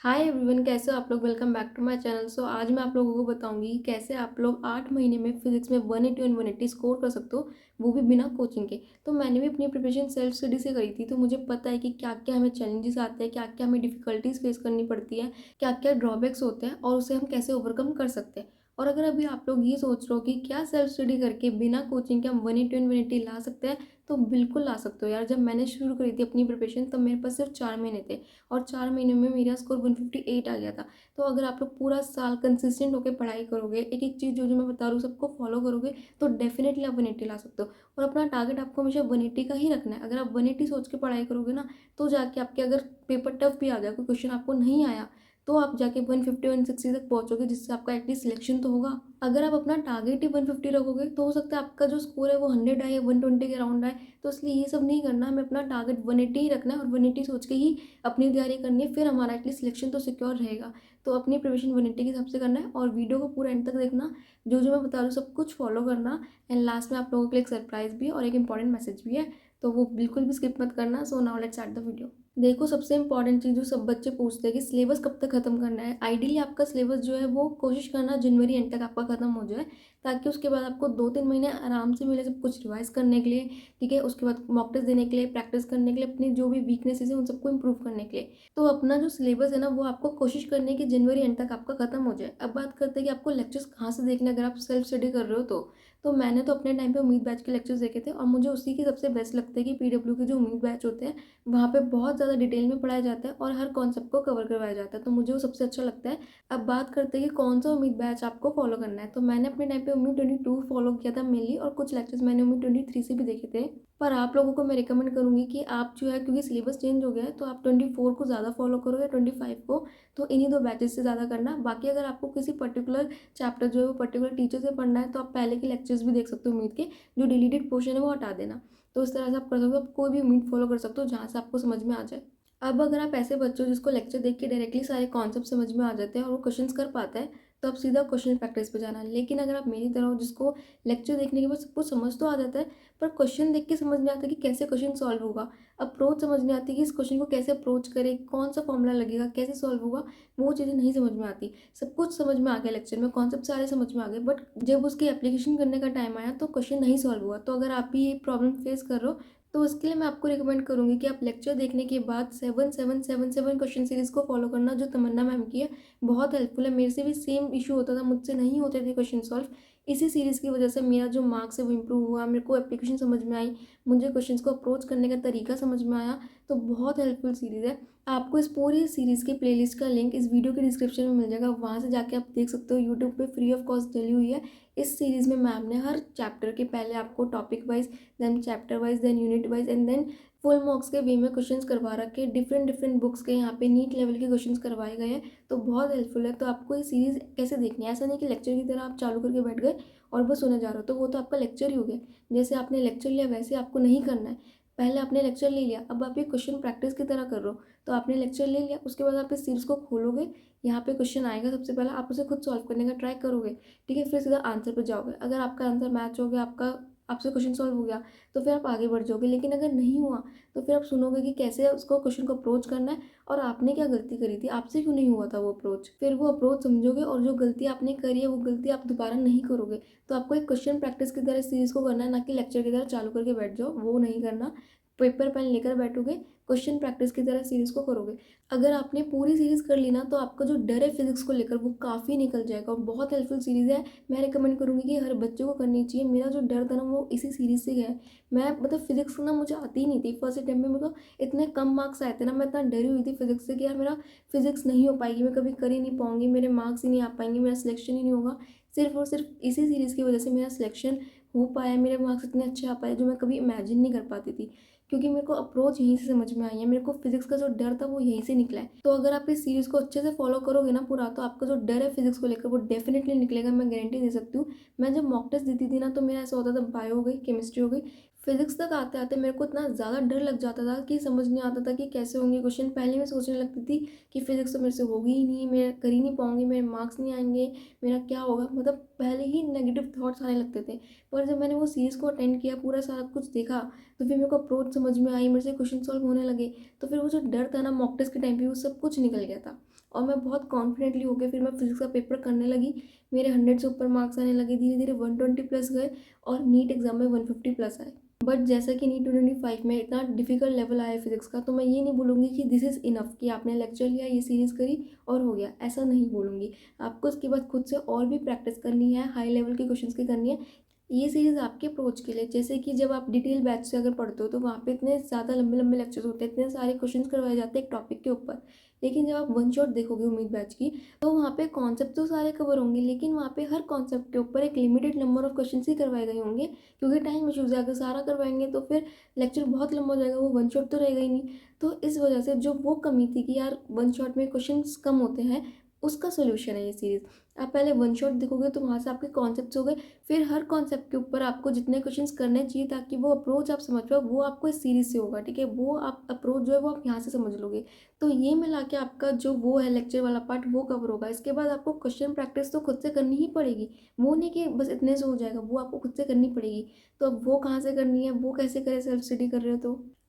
Hi everyone, कैसे हो आप लोग। Welcome back to my channel. आज मैं आप लोगों को बताऊंगी कि कैसे आप लोग 8 महीने में फिजिक्स में 180 और 180 स्कोर कर सकते हो, वो भी बिना कोचिंग के। तो मैंने भी अपनी प्रिपरेशन सेल्फ स्टडी से करी थी, तो मुझे पता है कि क्या क्या हमें चैलेंजेस आते हैं, क्या क्या हमें डिफिकल्टीज फेस करनी पड़ती है, क्या क्या ड्रॉबैक्स होते हैं और उसे हम कैसे ओवरकम कर सकते हैं। और अगर अभी आप लोग ये सोच रहे हो कि क्या सेल्फ स्टडी करके बिना कोचिंग के हम 180 और 180 ला सकते हैं, तो बिल्कुल ला सकते हो यार। जब मैंने शुरू करी थी अपनी प्रिपरेशन, तब मेरे पास सिर्फ 4 महीने थे और 4 महीने में मेरा स्कोर 158 आ गया था। तो अगर आप लोग पूरा साल कंसिस्टेंट होकर पढ़ाई करोगे, एक एक चीज़ जो जो मैं बता रहा हूँ सबको फॉलो करोगे, तो डेफिनेटली आप 180 ला सकते हो। और अपना टारगेट आपको हमेशा 180 का ही रखना है। अगर आप 180 सोच के पढ़ाई करोगे ना, तो जाके आपके अगर पेपर टफ भी आ जाए, कोई क्वेश्चन आपको नहीं आया, तो आप जाके 150 160 तक पहुंचोगे, जिससे आपका एटलीस्ट सिलेक्शन तो होगा। अगर आप अपना टारगेट ही 150 रखोगे, तो हो सकता है आपका जो स्कोर है वो 100 आए या 120 के अराउंड आए। तो इसलिए ये सब नहीं करना, हमें अपना टारगेट 180 ही रखना है और 180 सोच के ही अपनी तैयारी करनी है। फिर हमारा एटलीस्ट सिलेक्शन तो सिक्योर रहेगा। तो अपनी प्रिपरेशन 180 के हिसाब से करना है और वीडियो को पूरा एंड तक देखना। जो जो मैं बता रही हूँ सब कुछ फॉलो करना। एंड लास्ट में आप लोगों के लिए एक सरप्राइज भी है और एक इंपॉर्टेंट मैसेज भी है, तो वो बिल्कुल भी स्किप मत करना। So now let's start the video. देखो, सबसे इंपॉर्टेंट चीज़ जो सब बच्चे पूछते हैं कि सिलेबस कब तक खत्म करना है। आइडियली आपका सिलेबस जो है वो कोशिश करना जनवरी एंड तक आपका खत्म हो जाए, ताकि उसके बाद आपको 2-3 महीने आराम से मिले सब कुछ रिवाइज करने के लिए। ठीक है, उसके बाद मॉक टेस्ट देने के लिए, प्रैक्टिस करने के लिए, अपनी जो भी वीकनेसेस है उन सबको इंप्रूव करने के लिए। तो अपना जो सिलेबस है ना, वो आपको कोशिश करनी है कि जनवरी एंड तक आपका खत्म हो जाए। अब बात करते हैं कि आपको लेक्चर्स कहाँ से देखने, अगर आप सेल्फ स्टडी कर रहे हो तो मैंने तो अपने टाइम पे उम्मीद बैच के लेक्चर्स देखे थे और मुझे उसी की सबसे बेस्ट लगता है कि पीडब्ल्यू के जो उम्मीद बैच होते हैं, वहाँ पे बहुत ज़्यादा डिटेल में पढ़ाया जाता है और हर कॉन्सेप्ट को कवर करवाया जाता है, तो मुझे वो सबसे अच्छा लगता है। अब बात करते हैं कि कौन सा उम्मीद बैच आपको फॉलो करना है। तो मैंने अपने टाइम पे उम्मीद 22 फॉलो किया था मेनली, और कुछ लेक्चर्स मैंने उम्मीद 23 से भी देखे थे। पर आप लोगों को मैं रिकमेंड करूंगी कि आप जो है, क्योंकि सिलेबस चेंज हो गया है, तो आप 24 को ज़्यादा फॉलो करो या 25 को। तो इन्हीं दो बैचेस से ज़्यादा करना। बाकी अगर आपको किसी पर्टिकुलर चैप्टर जो है वो पर्टिकुलर टीचर से पढ़ना है, तो आप पहले के लेक्चर्स भी देख सकते हो उम्मीद के। जो डिलीटेड पोर्शन है वो हटा देना। तो इस तरह से आप कर सकते हो, आप कोई भी उम्मीद फॉलो कर सकते हो जहाँ से आपको समझ में आ जाए। अब अगर आप ऐसे बच्चों जिसको लेक्चर देख के डायरेक्टली सारे कॉन्सेप्ट समझ में आ जाते हैं और वो क्वेश्चंस कर पाता है, तो आप सीधा क्वेश्चन प्रैक्टिस पे जाना। लेकिन अगर आप मेरी तरह हो जिसको लेक्चर देखने के बाद सब कुछ समझ तो आ जाता है, पर क्वेश्चन देख के समझ नहीं आता कि कैसे क्वेश्चन सॉल्व होगा, अप्रोच समझ नहीं आती कि इस क्वेश्चन को कैसे अप्रोच करें, कौन सा फॉर्मूला लगेगा, कैसे सॉल्व होगा, वो चीज़ें नहीं समझ में आती। सब कुछ समझ में आ गया लेक्चर में, कॉन्सेप्ट सारे समझ में आ गए, बट जब उसकी एप्लीकेशन करने का टाइम आया तो क्वेश्चन नहीं सॉल्व हुआ। तो अगर आप भी ये प्रॉब्लम फेस कर रहे हो, तो उसके लिए मैं आपको रिकमेंड करूंगी कि आप लेक्चर देखने के बाद 7777 क्वेश्चन सीरीज को फॉलो करना, जो तमन्ना मैम की है। बहुत हेल्पफुल है। मेरे से भी सेम इशू होता था, मुझसे नहीं होते थे क्वेश्चन सॉल्व। इसी सीरीज़ की वजह से मेरा जो मार्क्स है वो इम्प्रूव हुआ, मेरे को एप्लीकेशन समझ में आई, मुझे क्वेश्चंस को अप्रोच करने का तरीका समझ में आया। तो बहुत हेल्पफुल सीरीज़ है। आपको इस पूरी सीरीज़ की प्लेलिस्ट का लिंक इस वीडियो के डिस्क्रिप्शन में मिल जाएगा, वहाँ से जाके आप देख सकते हो। यूट्यूब पे फ्री ऑफ कॉस्ट डली हुई है। इस सीरीज़ में मैम ने हर चैप्टर के पहले आपको topic wise, then chapter wise, then unit wise, and then full marks के वे में क्वेश्चंस करवा रखे। डिफरेंट डिफरेंट बुक्स के यहाँ पे नीट लेवल के क्वेश्चंस करवाए गए हैं। तो बहुत हेल्पफुल है। तो आपको ये सीरीज़ कैसे देखनी है, ऐसा नहीं कि लेक्चर की तरह आप चालू करके बैठ गए और बस सुने जा रहे हो, तो वो तो आपका लेक्चर ही हो गया। जैसे आपने लेक्चर लिया वैसे आपको नहीं करना है। पहले आपने लेक्चर ले लिया, अब आप ये क्वेश्चन प्रैक्टिस की तरह कर रहे हो। तो आपने लेक्चर ले लिया, उसके बाद आप इस सीरीज़ को खोलोगे, यहाँ पे क्वेश्चन आएगा, सबसे पहले आप उसे खुद सॉल्व करने का ट्राई करोगे। ठीक है, फिर सीधा आंसर पे जाओगे। अगर आपका आंसर मैच हो गया, आपका आपसे क्वेश्चन सॉल्व हो गया, तो फिर आप आगे बढ़ जाओगे। लेकिन अगर नहीं हुआ, तो फिर आप सुनोगे कि कैसे उसको क्वेश्चन को अप्रोच करना है और आपने क्या गलती करी थी, आपसे क्यों नहीं हुआ था वो अप्रोच। फिर वो अप्रोच समझोगे और जो गलती आपने करी है वो गलती आप दोबारा नहीं करोगे। तो आपको एक क्वेश्चन प्रैक्टिस की तरह सीरीज को करना है, ना कि लेक्चर की तरह चालू करके बैठ जाओ, वो नहीं करना। पेपर पेन लेकर बैठोगे, क्वेश्चन प्रैक्टिस की तरह सीरीज को करोगे। अगर आपने पूरी सीरीज कर ली ना, तो आपका जो डर है फिजिक्स को लेकर वो काफ़ी निकल जाएगा और बहुत हेल्पफुल सीरीज़ है। मैं रिकमेंड करूँगी कि हर बच्चे को करनी चाहिए। मेरा जो डर था ना वो इसी सीरीज़ से गया है। मैं मतलब फिजिक्स ना मुझे आती ही नहीं थी। फर्स्ट अटेम्प्ट में मेरे को इतने कम मार्क्स आए थे ना, मैं इतना डरी हुई थी फिजिक्स से कि यार मेरा फिजिक्स नहीं हो पाएगी, मैं कभी कर ही नहीं पाऊंगी, मेरे मार्क्स ही नहीं आ पाएंगे, मेरा सिलेक्शन ही नहीं होगा। सिर्फ और सिर्फ इसी सीरीज़ की वजह से मेरा सिलेक्शन हो पाया, मेरे मार्क्स इतने अच्छे आ पाए जो मैं कभी इमेजिन नहीं कर पाती थी। क्योंकि मेरे को अप्रोच यहीं से समझ में आई है, मेरे को फिजिक्स का जो डर था वो यहीं से निकला है। तो अगर आप इस सीरीज़ को अच्छे से फॉलो करोगे ना पूरा, तो आपका जो डर है फिजिक्स को लेकर वो डेफिनेटली निकलेगा, मैं गारंटी दे सकती हूँ। मैं जब मॉक टेस्ट देती थी ना, तो मेरा ऐसा होता था, बायो हो गई, केमिस्ट्री हो गई, फिजिक्स तक आते आते मेरे को इतना ज़्यादा डर लग जाता था कि समझ नहीं आता था कि कैसे होंगे क्वेश्चन। पहले मैं सोचने लगती थी कि फिजिक्स तो मेरे से होगी ही नहीं, मैं कर ही नहीं पाऊंगी, मेरे मार्क्स नहीं आएंगे, मेरा क्या होगा, मतलब पहले ही नेगेटिव थॉट्स आने लगते थे। पर जब मैंने वो सीरीज़ को अटेंड किया, पूरा सारा कुछ देखा, तो फिर मेरे को अप्रोच समझ में आई, मेरे से क्वेश्चन सॉल्व होने लगे। तो फिर वो जो डर था ना मॉक टेस्ट के टाइम पे, वो सब कुछ निकल गया था। और मैं बहुत कॉन्फिडेंटली हो के फिर मैं फिज़िक्स का पेपर करने लगी। मेरे 100 से ऊपर मार्क्स आने लगे, धीरे-धीरे 120 प्लस गए और नीट एग्ज़ाम में 150 प्लस आए। बट जैसा कि नीट 2025 में इतना डिफ़िकल्ट लेवल आया है फिज़िक्स का, तो मैं ये नहीं बोलूँगी कि दिस इज़ इनफ कि आपने लेक्चर लिया, ये सीरीज़ करी और हो गया, ऐसा नहीं बोलूँगी। आपको उसके बाद खुद से और भी प्रैक्टिस करनी है, हाई लेवल के क्वेश्चंस की करनी है। ये सीरीज़ आपके अप्रोच के लिए, जैसे कि जब आप डिटेल बैच से अगर पढ़ते हो तो वहाँ पे इतने ज़्यादा लंबे-लंबे लेक्चर्स होते हैं, इतने सारे क्वेश्चंस करवाए जाते हैं एक टॉपिक के ऊपर। लेकिन जब आप वन शॉट देखोगे उम्मीद बैच की, तो वहाँ पे कॉन्सेप्ट तो सारे कवर होंगे, लेकिन वहाँ पे हर कॉन्सेप्ट के ऊपर एक लिमिटेड नंबर ऑफ क्वेश्चंस ही करवाए गए होंगे, क्योंकि टाइम इश्यूज़ है। अगर सारा करवाएँगे तो फिर लेक्चर बहुत लंबा हो जाएगा, वो वन शॉट तो रहेगा ही नहीं। तो इस वजह से जो वो कमी थी कि यार वन शॉट में क्वेश्चंस कम होते हैं, उसका सॉल्यूशन है ये सीरीज़। आप पहले वन शॉट देखोगे तो वहाँ से आपके कॉन्सेप्ट्स हो गए, फिर हर कॉन्सेप्ट के ऊपर आपको जितने क्वेश्चंस करने चाहिए ताकि वो अप्रोच आप समझ पाओ, वो आपको इस सीरीज़ से होगा, ठीक है? वो आप अप्रोच जो है वो आप यहाँ से समझ लोगे। तो ये मिला के आपका जो वो है लेक्चर वाला पार्ट वो कवर होगा। इसके बाद आपको क्वेश्चन प्रैक्टिस तो खुद से करनी ही पड़ेगी। वो नहीं कि बस इतने से हो जाएगा, वो आपको खुद से करनी पड़ेगी। तो अब वो कहाँ से करनी है, वो कैसे करें सेल्फ स्टडी कर रहे हो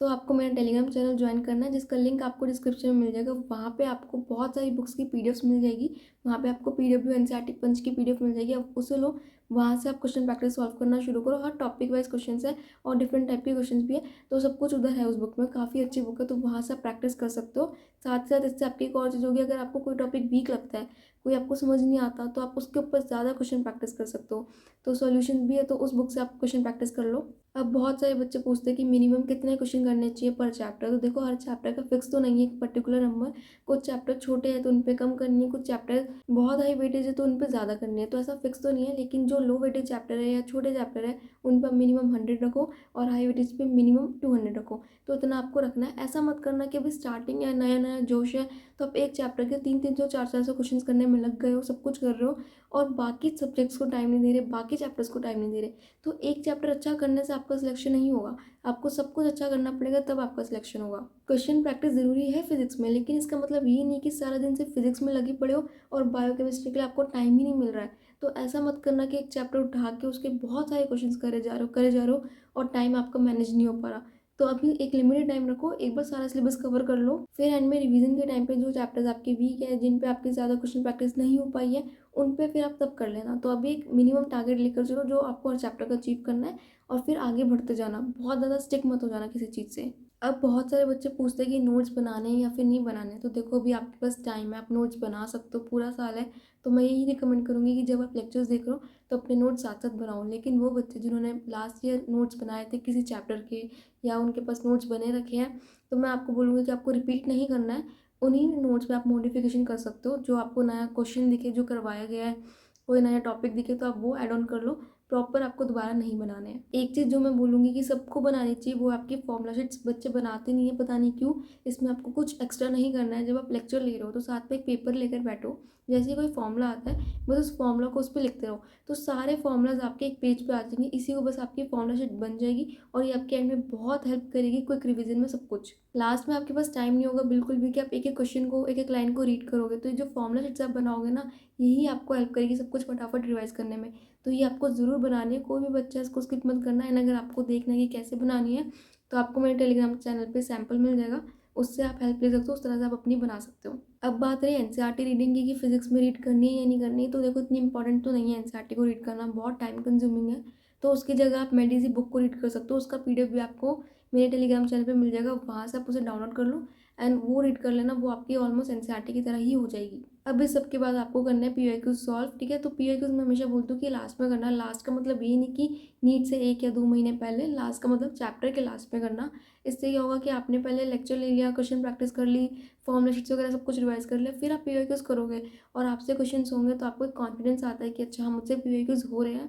तो आपको मेरा टेलीग्राम चैनल ज्वाइन करना है, जिसका लिंक आपको डिस्क्रिप्शन में मिल जाएगा। वहाँ पे आपको बहुत सारी बुक्स की पीडीएफ्स मिल जाएगी। वहाँ पे आपको पीडब्ल्यू एनसीईआरटी पंच की पीडीएफ मिल जाएगी, आप उसे लो। वहाँ से आप क्वेश्चन प्रैक्टिस सॉल्व करना शुरू करो। हर टॉपिक वाइज क्वेश्चंस है और डिफरेंट टाइप के क्वेश्चंस भी है, तो सब कुछ उधर है उस बुक में। काफ़ी अच्छी बुक है, तो वहाँ से आप प्रैक्टिस कर सकते हो। साथ ही साथ इससे आपकी एक और चीज़ होगी, अगर आपको कोई टॉपिक वीक लगता है, कोई आपको समझ नहीं आता, तो आप उसके ऊपर ज़्यादा क्वेश्चन प्रैक्टिस कर सकते हो। तो सॉल्यूशन भी है, तो उस बुक से आप क्वेश्चन प्रैक्टिस कर लो। अब बहुत सारे बच्चे पूछते हैं कि मिनिमम कितने क्वेश्चन करने चाहिए पर चैप्टर। तो देखो, हर चैप्टर का फिक्स तो नहीं है एक पर्टिकुलर नंबर। कुछ चैप्टर छोटे हैं तो उन पे कम करनी है, कुछ चैप्टर बहुत हाई वेटेज है तो उन पे ज़्यादा करनी है। तो ऐसा फिक्स तो नहीं है, लेकिन जो लो वेटेज चैप्टर है या छोटे चैप्टर है उन पर मिनिमम 100 रखो और हाई वेटेज पे मिनिमम 200 रखो। तो इतना आपको रखना है। ऐसा मत करना कि अभी स्टार्टिंग है, नया नया जोश है, तो आप एक चैप्टर के 300 400 क्वेश्चन करने में लग गए हो, सब कुछ कर रहे हो और बाकी सब्जेक्ट्स को टाइम नहीं दे रहे, बाकी चैप्टर्स को टाइम नहीं दे रहे। तो एक चैप्टर अच्छा करने से आपका सिलेक्शन नहीं होगा। आपको सब कुछ अच्छा करना पड़ेगा, तब आपका सिलेक्शन होगा। क्वेश्चन प्रैक्टिस ज़रूरी है फिजिक्स में, लेकिन इसका मतलब ये नहीं कि सारा दिन सिर्फ फिजिक्स में लगी पड़े हो और बायोकेमिस्ट्री के लिए आपको टाइम ही नहीं मिल रहा है। तो ऐसा मत करना कि एक चैप्टर उठा के उसके बहुत सारे क्वेश्चंस करे जा रहे हो और टाइम आपका मैनेज नहीं हो पा रहा। तो अभी एक लिमिटेड टाइम रखो, एक बार सारा सिलेबस कवर कर लो, फिर एंड में रिवीजन के टाइम पे जो चैप्टर्स आपके वीक है, जिन पे आपकी ज़्यादा क्वेश्चन प्रैक्टिस नहीं हो पाई है, उन पे फिर आप तब कर लेना। तो अभी एक मिनिमम टारगेट लेकर चलो जो आपको हर चैप्टर का अचीव करना है, और फिर आगे बढ़ते जाना। बहुत ज़्यादा स्टिक मत हो जाना किसी चीज़ से। अब बहुत सारे बच्चे पूछते हैं कि नोट्स बनाने हैं या फिर नहीं बनाने। तो देखो, अभी आपके पास टाइम है, आप नोट्स बना सकते हो, पूरा साल है। तो मैं यही रिकमेंड करूँगी कि जब आप लेक्चर्स देख रहे हो तो अपने नोट्स साथ साथ बनाओ। लेकिन वो बच्चे जिन्होंने लास्ट ईयर नोट्स बनाए थे किसी चैप्टर के, या उनके पास नोट्स बने रखे हैं, तो मैं आपको बोलूँगी कि आपको रिपीट नहीं करना है। उन्हीं नोट्स में आप मॉडिफिकेशन कर सकते हो। जो आपको नया क्वेश्चन दिखे, जो करवाया गया है, कोई नया टॉपिक दिखे, तो आप वो ऐड ऑन कर लो। प्रॉपर आपको दोबारा नहीं बनाने हैं। एक चीज़ जो मैं बोलूँगी कि सबको बनानी चाहिए, वो आपकी फॉर्मूला शीट्स। बच्चे बनाते नहीं है, पता नहीं क्यों। इसमें आपको कुछ एक्स्ट्रा नहीं करना है। जब आप लेक्चर ले रहे हो तो साथ में एक पेपर लेकर बैठो। जैसे ही कोई फॉर्मूला आता है, बस उस फॉर्मूला को उस पे लिखते रहो, तो सारे फॉर्मूलाज आपके एक पेज पे आ जाएंगे। इसी को बस आपकी फॉर्मूला शीट बन जाएगी और ये आपके एंड में बहुत हेल्प करेगी क्विक रिवीजन में सब कुछ। लास्ट में आपके पास टाइम नहीं होगा बिल्कुल भी कि आप एक एक क्वेश्चन को, एक एक लाइन को रीड करोगे। तो ये जो फॉर्मूला शीट्स आप बनाओगे ना, यही आपको हेल्प करेगी सब कुछ फटाफट रिवाइज करने में। तो ये आपको ज़रूर बनानी है। कोई भी बच्चा इसको स्किप मत करना है। अगर आपको देखना है कि कैसे बनानी है, तो आपको मेरे टेलीग्राम चैनल पे सैंपल मिल जाएगा, उससे आप हेल्प ले सकते हो। उस तरह से आप अपनी बना सकते हो। अब बात रही एनसीईआरटी रीडिंग की कि फिजिक्स में रीड करनी है या नहीं करनी है, तो देखो, इतनी इंपॉर्टेंट तो नहीं है एनसीईआरटी को रीड करना, बहुत टाइम कंज्यूमिंग है। तो उसकी जगह आप मेडिसी बुक को रीड कर सकते हो। उसका पीडीएफ भी आपको मेरे टेलीग्राम चैनल पे मिल जाएगा, वहाँ से आप उसे डाउनलोड कर लो एंड वो रीड कर लेना। वो आपकी ऑलमोस्ट एनसीईआरटी की तरह ही हो जाएगी। अब इस सब के बाद आपको करना है पीवाईक्यूज सॉल्व, ठीक है? तो पीवाईक्यूज मैं हमेशा बोलती हूँ कि लास्ट में करना। लास्ट का मतलब ये नहीं कि नीट से 1 या 2 महीने पहले, लास्ट का मतलब चैप्टर के लास्ट में करना। इससे क्या होगा कि आपने पहले लेक्चर ले लिया, क्वेश्चन प्रैक्टिस कर ली, फॉर्मूला शीट्स वगैरह सब कुछ रिवाइज कर लिया, फिर आप पीवाईक्यूज करोगे और आपसे क्वेश्चन होंगे, तो आपको एक कॉन्फिडेंस आता है कि अच्छा, हाँ, मुझसे पीवाईक्यूज हो रहे हैं।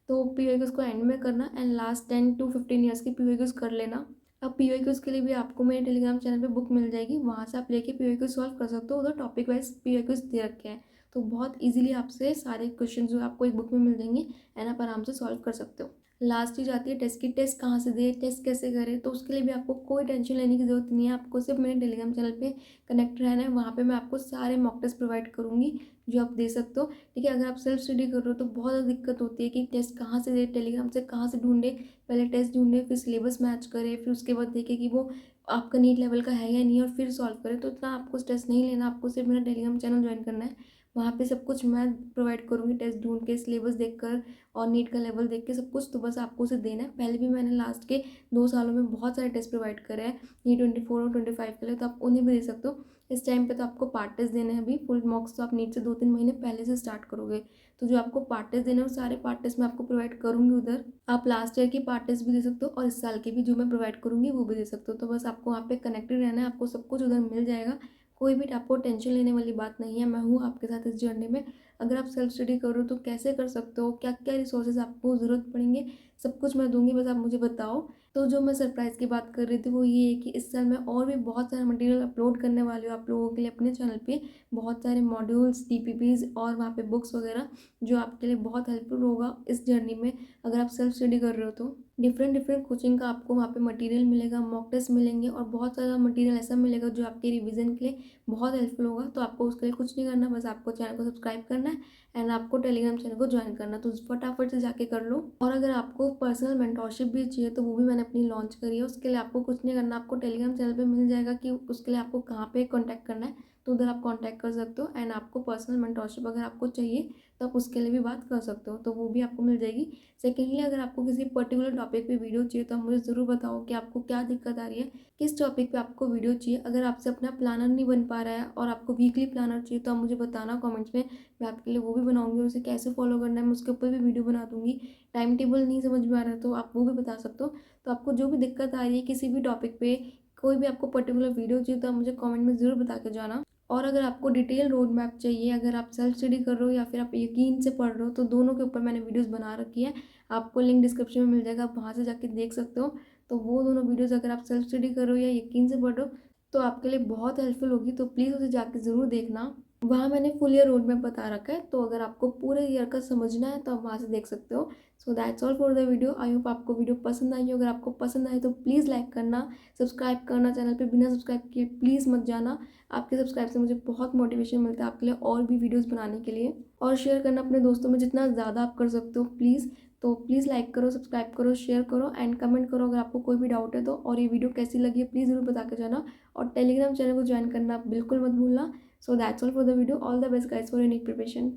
तो पीवाईक्यूज को एंड में करना एंड लास्ट 10 to 15 ईयर्स की पीवाईक्यूज कर लेना। अब पीवाईक्यूज के लिए भी आपको मेरे टेलीग्राम चैनल पे बुक मिल जाएगी, वहाँ से आप लेके पीवाईक्यूज सॉल्व कर सकते हो। उधर टॉपिक वाइज पीवाईक्यूज दे रखे हैं, तो बहुत इजीली आपसे सारे क्वेश्चन जो आपको एक बुक में मिल जाएंगे एंड आप आराम से सॉल्व कर सकते हो। लास्ट चीज आती है टेस्ट की। टेस्ट कहाँ से दे, टेस्ट कैसे करें, तो उसके लिए भी आपको कोई टेंशन लेने की जरूरत नहीं है। आपको सिर्फ मेरे टेलीग्राम चैनल पे कनेक्ट रहना है। वहाँ पे मैं आपको सारे मॉक टेस्ट प्रोवाइड करूँगी जो आप दे सकते हो, ठीक है? अगर आप सेल्फ स्टडी कर रहे हो तो बहुत ज़्यादा दिक्कत होती है कि टेस्ट कहाँ से दे, टेलीग्राम से कहाँ से ढूंढे। पहले टेस्ट ढूंढे, फिर सिलेबस मैच करे, फिर उसके बाद देखे कि वो आपका नीट लेवल का है या नहीं और फिर सॉल्व करें। तो इतना आपको स्ट्रेस नहीं लेना, आपको सिर्फ मेरा टेलीग्राम चैनल ज्वाइन करना है। वहाँ पे सब कुछ मैं प्रोवाइड करूँगी, टेस्ट ढूंढ के, सिलेबस देखकर और नीट का लेवल देख के सब कुछ। तो बस आपको उसे देना है। पहले भी मैंने लास्ट के 2 सालों में बहुत सारे टेस्ट प्रोवाइड करे हैं नीट 24 और 25 के लिए, तो आप उन्हें भी दे सकते हो। इस टाइम पे तो आपको पार्ट टेस्ट देने हैं अभी, फुल मॉक्स तो आप नीट से 2-3 महीने पहले से स्टार्ट करोगे। तो जो आपको पार्ट टेस्ट देने हैं वो सारे पार्ट टेस्ट मैं आपको प्रोवाइड करूँगी उधर। आप लास्ट ईयर की पार्ट टेस्ट भी दे सकते हो और इस साल के भी जो मैं प्रोवाइड करूँगी वो भी दे सकते हो। तो बस आपको वहाँ पे कनेक्टेड रहना है, आपको सब कुछ उधर मिल जाएगा। कोई भी आपको टेंशन लेने वाली बात नहीं है, मैं हूँ आपके साथ इस जर्नी में। अगर आप सेल्फ स्टडी करो तो कैसे कर सकते हो, क्या क्या रिसोर्सेज आपको ज़रूरत पड़ेंगे, सब कुछ मैं दूंगी, बस आप मुझे बताओ। तो जो मैं सरप्राइज़ की बात कर रही थी वो ये है कि इस साल मैं और भी बहुत सारा मटेरियल अपलोड करने वाली हूँ आप लोगों के लिए अपने चैनल पे। बहुत सारे मॉड्यूल्स, टीपीपीज और वहाँ पे बुक्स वगैरह जो आपके लिए बहुत हेल्पफुल होगा इस जर्नी में, अगर आप सेल्फ स्टडी कर रहे हो तो। डिफरेंट डिफरेंट कोचिंग का आपको वहाँ पे मटेरियल मिलेगा, मॉक टेस्ट मिलेंगे और बहुत सारा मटेरियल ऐसा मिलेगा जो आपके रिवीजन के लिए बहुत हेल्पफुल होगा। तो आपको उसके लिए कुछ नहीं करना, बस आपको चैनल को सब्सक्राइब करना है एंड आपको टेलीग्राम चैनल को ज्वाइन करना। तो फटाफट से जाके कर लो। और अगर आपको पर्सनल मेंटोरशिप भी चाहिए तो वो भी मैंने अपनी लॉन्च करी है। उसके लिए आपको कुछ नहीं करना, आपको टेलीग्राम चैनल पे मिल जाएगा कि उसके लिए आपको कहाँ पे कांटेक्ट करना है। तो उधर आप कांटेक्ट कर सकते हो एंड आपको पर्सनल मेंटोरशिप अगर आपको चाहिए तो आप उसके लिए भी बात कर सकते हो, तो वो भी आपको मिल जाएगी। सेकेंडली, अगर आपको किसी पर्टिकुलर टॉपिक पे वीडियो चाहिए तो आप मुझे ज़रूर बताओ कि आपको क्या दिक्कत आ रही है, किस टॉपिक पे आपको वीडियो चाहिए। अगर आपसे अपना प्लानर नहीं बन पा रहा है और आपको वीकली प्लानर चाहिए तो आप मुझे बताना कमेंट्स में, मैं आपके लिए वो भी बनाऊंगी और उसे कैसे फॉलो करना है मैं उसके ऊपर भी वीडियो बना दूंगी। टाइम टेबल नहीं समझ में आ रहा है तो आप वो भी बता सकते हो। तो आपको जो भी दिक्कत आ रही है किसी भी टॉपिक पे, कोई भी आपको पर्टिकुलर वीडियो चाहिए तो आप मुझे कमेंट में ज़रूर बता के जाना। और अगर आपको डिटेल रोड मैप चाहिए, अगर आप सेल्फ स्टडी कर रहे हो या फिर आप यकीन से पढ़ रहे हो, तो दोनों के ऊपर मैंने वीडियोस बना रखी है। आपको लिंक डिस्क्रिप्शन में मिल जाएगा, आप वहाँ से जाके देख सकते हो। तो वो दोनों वीडियोस अगर आप सेल्फ स्टडी कर रहे हो या यकीन से पढ़ रहे हो तो आपके लिए बहुत हेल्पफुल होगी। तो प्लीज़ उसे जाके ज़रूर देखना। वहाँ मैंने फुल ईयर रोड मैप बता रखा है, तो अगर आपको पूरे ईयर का समझना है तो आप वहाँ से देख सकते हो। सो that's all for the video. I hope आपको वीडियो पसंद आई हो। अगर आपको पसंद आए तो प्लीज़ लाइक करना, सब्सक्राइब करना, चैनल पे बिना सब्सक्राइब किए प्लीज़ मत जाना। आपके सब्सक्राइब से मुझे बहुत मोटिवेशन मिलता है आपके लिए और भी वीडियोस बनाने के लिए। और शेयर करना अपने दोस्तों में जितना ज़्यादा आप कर सकते हो प्लीज़। तो प्लीज़ लाइक करो, सब्सक्राइब करो, शेयर करो एंड कमेंट करो अगर आपको कोई भी डाउट है तो। और ये वीडियो कैसी लगी है प्लीज़ ज़रूर बता के जाना। और टेलीग्राम चैनल को ज्वाइन करना बिल्कुल मत भूलना। So that's all for the video. All the best guys for your NEET preparation.